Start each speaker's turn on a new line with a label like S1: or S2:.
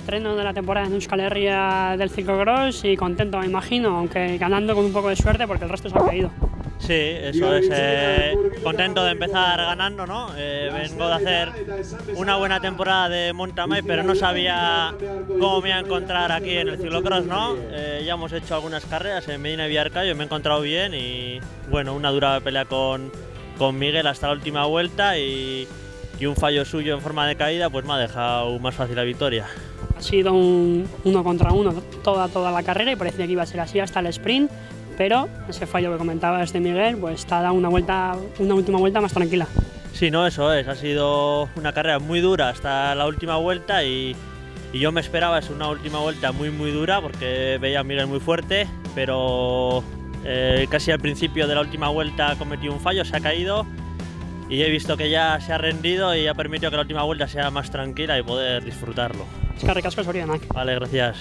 S1: estreno de la temporada en Euskal Herria del ciclocross y contento, me imagino, aunque ganando con un poco de suerte porque el resto se ha caído.
S2: Sí, eso es. Contento de empezar ganando, ¿no? Vengo de hacer una buena temporada de mountain bike, pero no sabía cómo me iba a encontrar aquí en el ciclocross, ¿no? Ya hemos hecho algunas carreras en Medina y Villarcayo, me he encontrado bien y bueno, una dura pelea con Miguel hasta la última vuelta y un fallo suyo en forma de caída pues me ha dejado más fácil la victoria.
S1: Ha sido un 1 contra 1 toda la carrera y parecía que iba a ser así hasta el sprint, pero ese fallo que comentabas de Miguel pues te ha dado una última vuelta más tranquila.
S2: Sí, no, eso es, ha sido una carrera muy dura hasta la última vuelta y yo me esperaba una última vuelta muy dura porque veía a Miguel muy fuerte, pero casi al principio de la última vuelta cometió un fallo, se ha caído y he visto que ya se ha rendido y ha permitido que la última vuelta sea más tranquila y poder disfrutarlo.
S1: Es que ricasco, Sorianak.
S2: Vale, gracias.